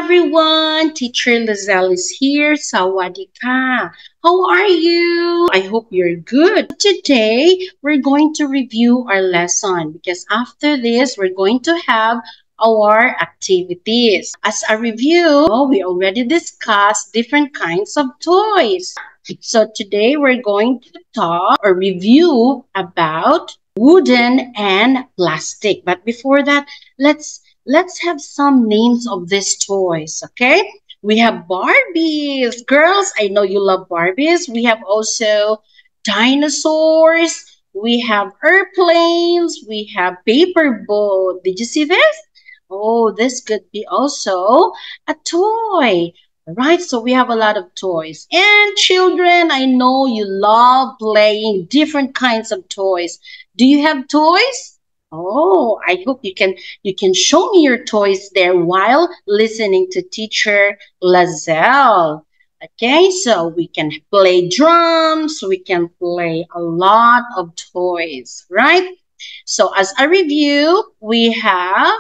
everyone, Teacher Lizelle is here. Sawadee-ka. How are you? I hope you're good. Today, we're going to review our lesson because after this, we're going to have our activities. As a review, we already discussed different kinds of toys. So today, we're going to talk or review about wooden and plastic. But before that, let's have some names of these toys, okay? We have Barbies. Girls, I know you love Barbies. We have also dinosaurs. We have airplanes. We have paper boat. Did you see this? Oh, this could be also a toy. Right, so we have a lot of toys. And children, I know you love playing different kinds of toys. Do you have toys? Oh, I hope you can show me your toys there while listening to teacher Lizelle. Okay, so we can play drums, we can play a lot of toys, right? So as a review, we have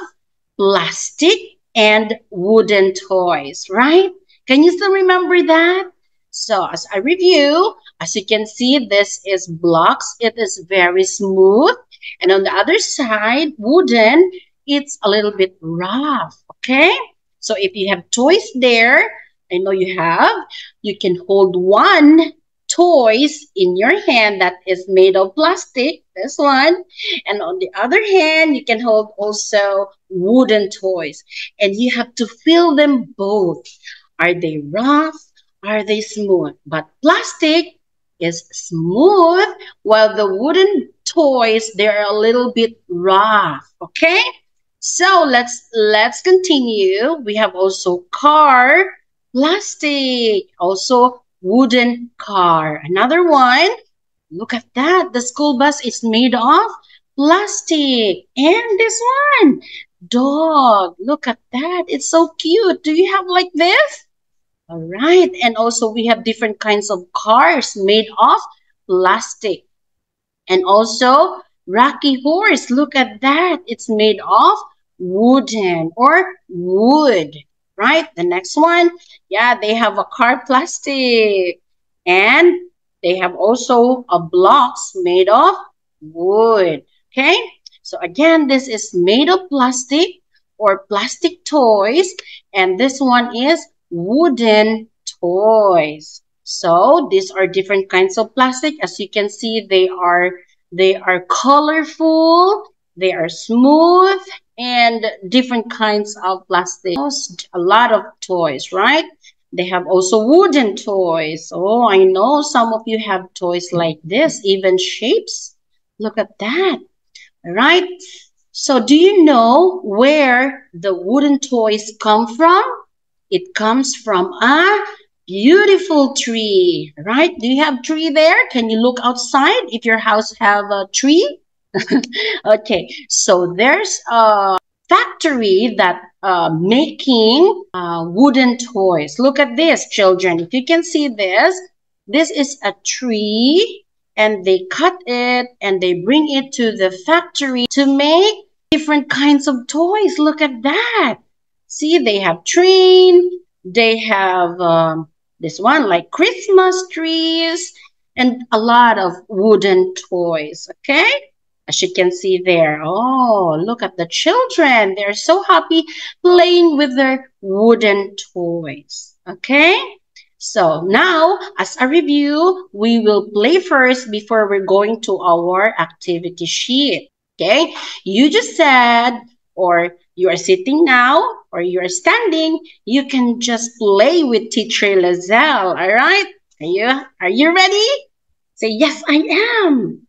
plastic and wooden toys, right? Can you still remember that? So as a review, as you can see, this is blocks. It is very smooth. And on the other side, wooden, it's a little bit rough, okay? So if you have toys there, I know you can hold one toys in your hand that is made of plastic, this one. And on the other hand, you can hold also wooden toys. And you have to feel them both. Are they rough? Are they smooth? But plastic is smooth, while the wooden toys, they're a little bit rough. Okay? So let's continue. We have also car, plastic, also wooden car. Another one. Look at that. The school bus is made of plastic. And this one, dog. Look at that. It's so cute. Do you have like this? All right. And also we have different kinds of cars made of plastic. And also Rocky Horse. Look at that. It's made of wooden or wood. Right? The next one. Yeah, they have a car plastic. And they have also a blocks made of wood. Okay? So again, this is made of plastic or plastic toys. And this one is wooden toys. So these are different kinds of plastic. As you can see, they are colorful, they are smooth, and different kinds of plastic. A lot of toys, right? They have also wooden toys. Oh, I know some of you have toys like this, even shapes. Look at that, right? So do you know where the wooden toys come from? It comes from a beautiful tree, right? Do you have tree there? Can you look outside if your house have a tree? Okay, so there's a factory that making wooden toys. Look at this, children. If you can see this is a tree and they cut it and they bring it to the factory to make different kinds of toys. Look at that. See, they have train, they have this one like Christmas trees, and a lot of wooden toys, okay? As you can see there. Oh, look at the children. They're so happy playing with their wooden toys, okay? So now, as a review, we will play first before we're going to our activity sheet, okay? You just said, or you are sitting now, or you are standing, you can just play with teacher Lizelle, all right? Are you ready? Say, yes, I am.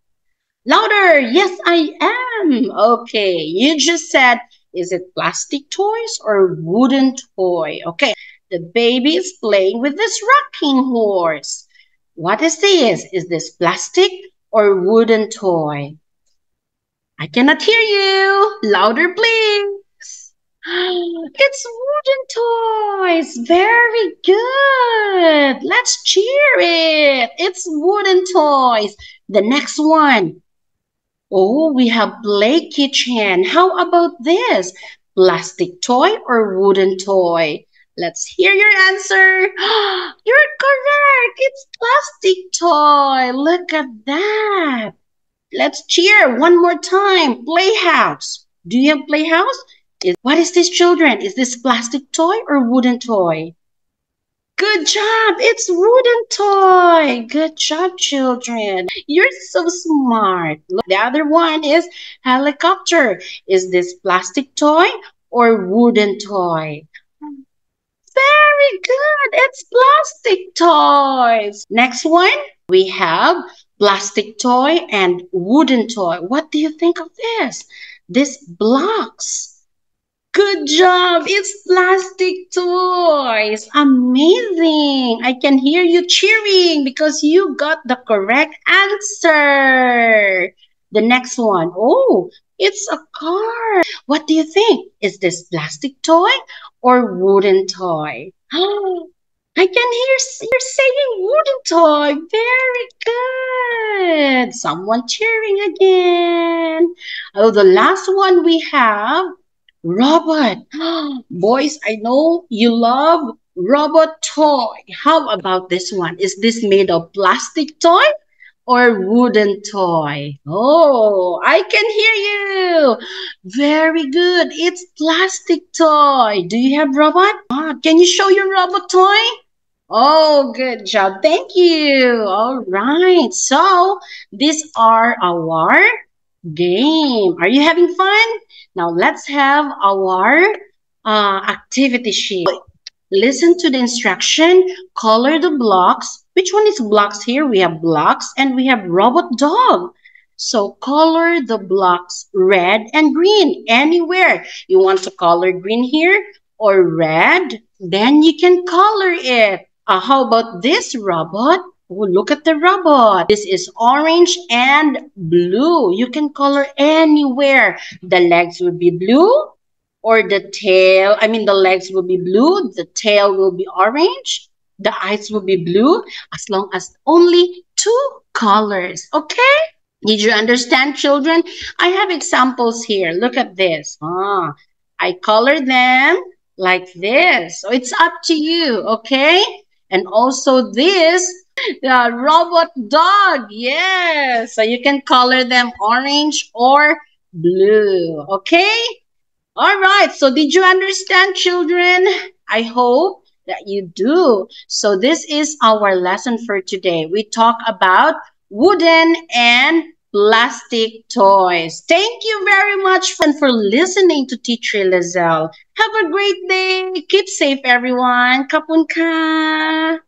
Louder, yes, I am. Okay, you just said, is it plastic toys or wooden toy? Okay, the baby is playing with this rocking horse. What is this? Is this plastic or wooden toy? I cannot hear you. Louder, please. It's wooden toys. Very good. Let's cheer it. It's wooden toys. The next one. Oh, we have play kitchen. How about this? Plastic toy or wooden toy? Let's hear your answer. You're correct. It's plastic toy. Look at that. Let's cheer one more time. Playhouse. Do you have playhouse? What is this, children? Is this plastic toy or wooden toy? Good job. It's wooden toy. Good job, children. You're so smart. Look, the other one is helicopter. Is this plastic toy or wooden toy? Very good. It's plastic toys. Next one, we have plastic toy and wooden toy. What do you think of this? This blocks. Good job. It's plastic toys. Amazing. I can hear you cheering because you got the correct answer. The next one. Oh, it's a car. What do you think? Is this plastic toy or wooden toy? I can hear you're saying wooden toy. Very good. Someone cheering again. Oh, the last one we have robot. Boys, I know you love robot toy. How about this one? Is this made of plastic toy or wooden toy? Oh, I can hear you. Very good. It's plastic toy. Do you have robot? Can you show your robot toy? Oh, good job. Thank you. All right. So, these are our game. Are you having fun? Now, let's have our activity sheet. Listen to the instruction. Color the blocks. Which one is blocks here? We have blocks and we have robot dog. So color the blocks red and green anywhere. You want to color green here or red? Then you can color it. How about this robot? Oh, look at the robot. This is orange and blue. You can color anywhere. The legs will be blue or the tail. I mean, the legs will be blue. The tail will be orange. The eyes will be blue as long as only two colors. Okay? Did you understand, children? I have examples here. Look at this. I color them like this. So it's up to you, okay? And also this, the robot dog. Yes. So you can color them orange or blue, okay? All right. So did you understand, children? I hope that you do. So this is our lesson for today. We talk about wooden and plastic toys. Thank you very much for listening to Teacher Lizelle. Have a great day. Keep safe, everyone. Kapun ka.